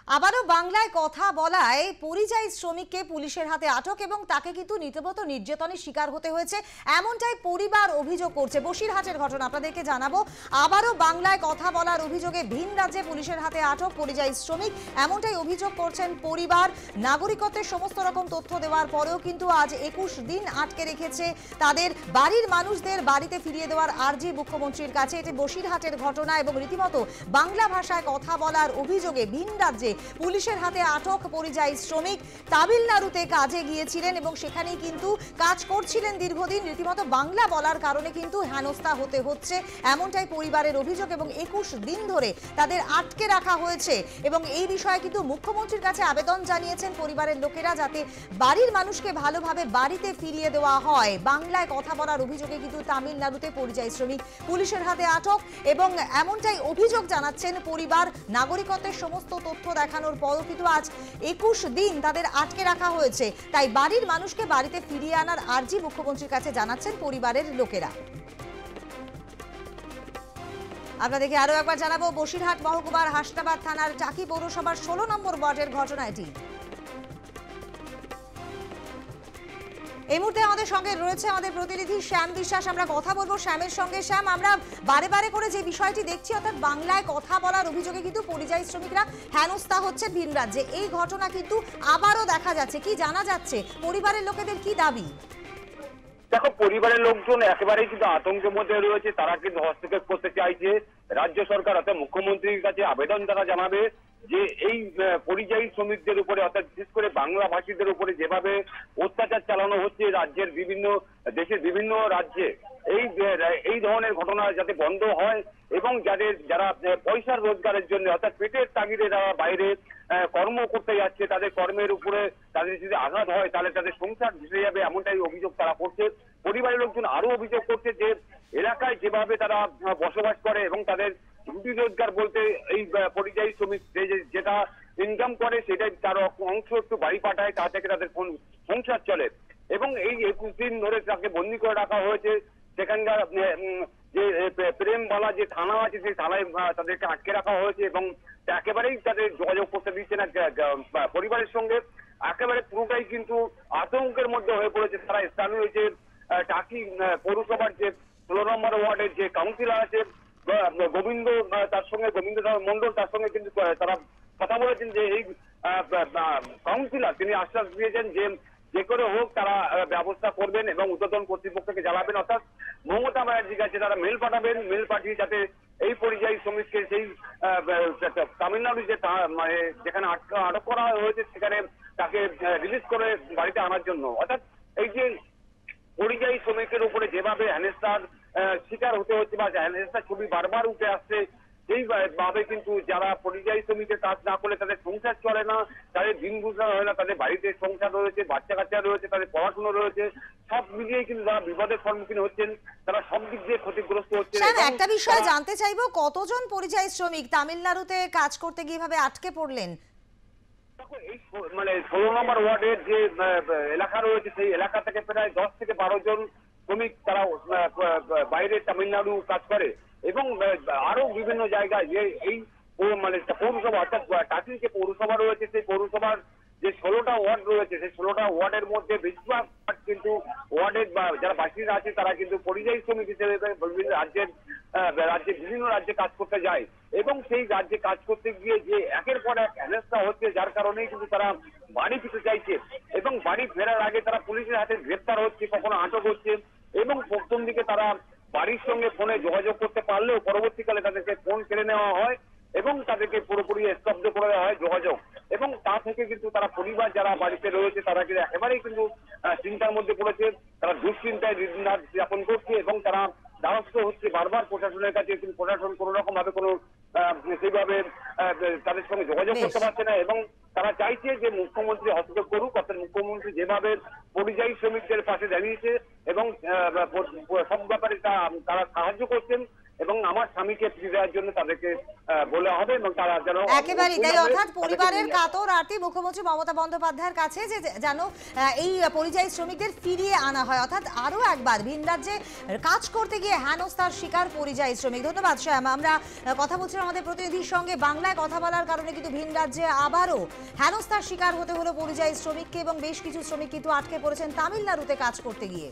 আবারও বাংলায় কথা বলায় পরিযায়ী শ্রমিককে পুলিশের হাতে আটক এবং তাকে কিন্তু রীতিমতো নির্যাতনের শিকার হতে হয়েছে এমনটাই পরিবার অভিযোগ করছে। বসিরহাটের ঘটনা আপনাদেরকে জানাবো। আবারও বাংলায় কথা বলার অভিযোগে ভিন রাজ্যে পুলিশের হাতে আটক পরিযায়ী শ্রমিক, এমনটাই অভিযোগ করছেন পরিবার। নাগরিকত্বের সমস্ত রকম তথ্য দেওয়ার পরেও কিন্তু আজ 21 দিন আটকে রেখেছে তাদের বাড়ির মানুষদের বাড়িতে ফিরিয়ে দেওয়ার আর্জি মুখ্যমন্ত্রীর কাছে। এটি বসিরহাটের ঘটনা এবং রীতিমতো বাংলা ভাষায় কথা বলার অভিযোগে ভিন রাজ্যে পুলিশের হাতে আটক পরিযায়ী শ্রমিক তামিলনাড়ুতে কাজে গিয়েছিলেন এবং সেখানেই কিন্তু কাজ করছিলেন দীর্ঘদিন। রীতিমতো বাংলা বলার কারণে কিন্তু হেনস্থা হতে হচ্ছে এমনটাই পরিবারের অভিযোগ এবং 21 দিন ধরে তাদের আটকে রাখা হয়েছে এবং এই বিষয়ে কিন্তু মুখ্যমন্ত্রীর কাছে আবেদন জানিয়েছেন পরিবারের লোকেরা যাতে বাড়ির মানুষকে ভালোভাবে বাড়িতে ফিরিয়ে দেওয়া হয়। বাংলায় কথা বলার অভিযোগে কিন্তু তামিলনাড়ুতে পরিযায়ী শ্রমিক পুলিশের হাতে আটক এবং এমনটাই অভিযোগ জানাচ্ছেন পরিবার। নাগরিকত্বের সমস্ত তথ্য দেখানোর পরও কিন্তু আজ 21 দিন তাদের আটকে রাখা হয়েছে, তাই বাড়ির মানুষকে বাড়িতে ফিরিয়ে আনার আর্জি মুখ্যমন্ত্রীর কাছে জানাচ্ছেন পরিবারের লোকেরা। আপনাদেরকে আরো একবার জানাবো, বসিরহাট মহকুমার হাসনাবাদ থানার টাকি পৌরসভার 16 নম্বর ওয়ার্ডের ঘটনা এটি। এই মুহূর্তে আমাদের সঙ্গে রয়েছে আমাদের প্রতিনিধি শ্যাম বিশ্বাস, আমরা কথা বলবো শ্যামের সঙ্গে। শ্যাম, আমরা বারে বারে করে যে বিষয়টি দেখছি, অর্থাৎ বাংলায় কথা বলার অভিযোগে কিন্তু পরিযায়ী শ্রমিকরা হেনস্থা হচ্ছে ভিন রাজ্যে, এই ঘটনা কিন্তু আবারও দেখা যাচ্ছে। কি জানা যাচ্ছে, পরিবারের লোকেদের কি দাবি? দেখো, পরিবারের লোকজন একেবারেই কিন্তু আতঙ্কের মধ্যে রয়েছে। তারা কিন্তু হস্তক্ষেপ করতে চাইছে রাজ্য সরকার অর্থাৎ মুখ্যমন্ত্রীর কাছে আবেদন তারা জানাবে যে এই পরিযায়ী শ্রমিকদের উপরে অর্থাৎ বিশেষ করে বাংলা ভাষীদের উপরে যেভাবে অত্যাচার চালানো হচ্ছে রাজ্যের বিভিন্ন দেশের বিভিন্ন রাজ্যে, এই ধরনের ঘটনা যাতে বন্ধ হয় এবং যারা পয়সার রোজগারের জন্য অর্থাৎ পেটের তাগিদে যারা বাইরে কর্ম করতে যাচ্ছে, তাদের কর্মের উপরে তাদের যদি আঘাত হয় তাহলে তাদের সংসার ভেসে যাবে, এমনটাই অভিযোগ তারা করছে। পরিবারের লোকজন আরো অভিযোগ করছে যে এলাকায় যেভাবে তারা বসবাস করে এবং তাদের রুটি রোজগার বলতে এই পরিযায়ী শ্রমিক যেটা ইনকাম করে সেটাই তার অংশ একটু বাড়ি পাঠায়, তা থেকে তাদের সংসার চলে এবং এই 21 দিন ধরে তাকে বন্দি করে রাখা হয়েছে। সেখানকার যে প্রেমবালা যে থানা আছে সেই থানায় তাদেরকে আটকে রাখা হয়েছে এবং একেবারেই তাদের যোগাযোগ করতে দিচ্ছে না পরিবারের সঙ্গে। একেবারে পুরোটাই কিন্তু আতঙ্কের মধ্যে হয়ে পড়েছে। তারা স্থানীয় যে টাকি পৌরসভার যে 16 নম্বর ওয়ার্ডের যে কাউন্সিলর আছে গোবিন্দ মন্ডল, তার সঙ্গে কিন্তু তারা কথা বলেছেন যে এই কাউন্সিলর তিনি আশ্বাস দিয়েছেন যে করে হোক তারা ব্যবস্থা করবেন এবং ঊর্ধ্বতন কর্তৃপক্ষকে জানাবেন, অর্থাৎ মমতা ব্যানার্জির কাছে তারা মেল পাঠাবেন, মেল পাঠিয়ে যাতে এই পরিযায়ী শ্রমিককে সেই তামিলনাড়ু যে মানে যেখানে আটক করা হয়েছে সেখানে তাকে রিলিজ করে বাড়িতে আনার জন্য। অর্থাৎ এই যে পরিযায়ী শ্রমিকের উপরে যেভাবে হেনস্থার শিকার হতে হচ্ছে বা হেনস্থার ছবি বারবার উঠে আসছে, সেইভাবে কিন্তু যারা পরিযায়ী শ্রমিকের কাজ না করলে তাদের সংসার চলে না, তাদের দিন গুজরান হয় না, তাদের বাড়িতে সংসার রয়েছে, বাচ্চা কাচ্চা রয়েছে, তাদের পড়াশোনা রয়েছে, সব মিলিয়ে কিন্তু যারা বিপদের সম্মুখীন হচ্ছেন তারা সব দিক দিয়ে ক্ষতিগ্রস্ত হচ্ছে। একটা বিষয় জানতে চাইবো, কতজন পরিযায়ী শ্রমিক তামিলনাড়ুতে কাজ করতে গিয়ে ভাবে আটকে পড়লেন? এই মানে 16 নম্বর ওয়ার্ডের যে এলাকা রয়েছে সেই এলাকা থেকে প্রায় 10 থেকে 12 জন শ্রমিক তারা বাইরে তামিলনাড়ু কাজ করে এবং আরো বিভিন্ন জায়গায় যে এই মানে পৌরসভা অর্থাৎ টাকি যে পৌরসভা রয়েছে সেই পৌরসভার যে 16টা ওয়ার্ড রয়েছে সেই 16টা ওয়ার্ডের মধ্যে বেশিরভাগ কিন্তু ওয়ার্ডের যারা বাসিন্দা আছে তারা কিন্তু পরিযায়ী শ্রমিক হিসেবে বিভিন্ন রাজ্যে কাজ করতে যায় এবং সেই রাজ্যে কাজ করতে গিয়ে যে একের পর এক হেনস্থা হচ্ছে, যার কারণেই কিন্তু তারা বাড়ি ফিরতে চাইছে এবং বাড়ি ফেরার আগে তারা পুলিশের হাতে গ্রেপ্তার হচ্ছে, কখনো আটক হচ্ছে এবং প্রথম দিকে তারা বাড়ির সঙ্গে ফোনে যোগাযোগ করতে পারলেও পরবর্তীকালে তাদেরকে ফোন কেড়ে নেওয়া হয় এবং তাদেরকে পুরোপুরি স্তব্ধ করে দেওয়া হয় যোগাযোগ এবং তা থেকে কিন্তু তারা পরিবার যারা বাড়িতে রয়েছে তারা কিন্তু একেবারেই কিন্তু চিন্তার মধ্যে পড়েছে, তারা দুশ্চিন্তায় দিন রাত যাপন করছে এবং তারা দ্বারস্থ হচ্ছে বারবার প্রশাসনের কাছে, কিন্তু প্রশাসন কোনো রকম ভাবে কোনো সেইভাবে তাদের সঙ্গে যোগাযোগ করতে পারছে না এবং তারা চাইছে যে মুখ্যমন্ত্রী হস্তক্ষেপ করুক, অর্থাৎ মুখ্যমন্ত্রী যেভাবে পরিযায়ী শ্রমিকদের পাশে দাঁড়িয়েছে এবং সব ব্যাপারে তারা সাহায্য করছেন এবং আমার স্বামীকে ফিরে দেওয়ার জন্য তাদেরকে বলা হবে এবং তারা যেন একেবারেই তাই, অর্থাৎ পরিবারের কাতর আরতি মুখ্যমন্ত্রী মমতা বন্দ্যোপাধ্যায়ের কাছে যে যেন এই পরিযায়ী শ্রমিকদের ফিরিয়ে আনা হয়, অর্থাৎ আরো একবার ভিন রাজ্যে কাজ করতে গিয়ে হেনস্থার শিকার পরিযায়ী শ্রমিক। ধন্যবাদ শ্যাম। আমরা কথা বলছিলাম আমাদের প্রতিনিধির সঙ্গে, বাংলায় কথা বলার কারণে কিন্তু ভিন রাজ্যে আবারও হেনস্থার শিকার হতে হলো পরিযায়ী শ্রমিককে এবং বেশ কিছু শ্রমিক কিন্তু আটকে পড়েছেন তামিলনাড়ুতে কাজ করতে গিয়ে।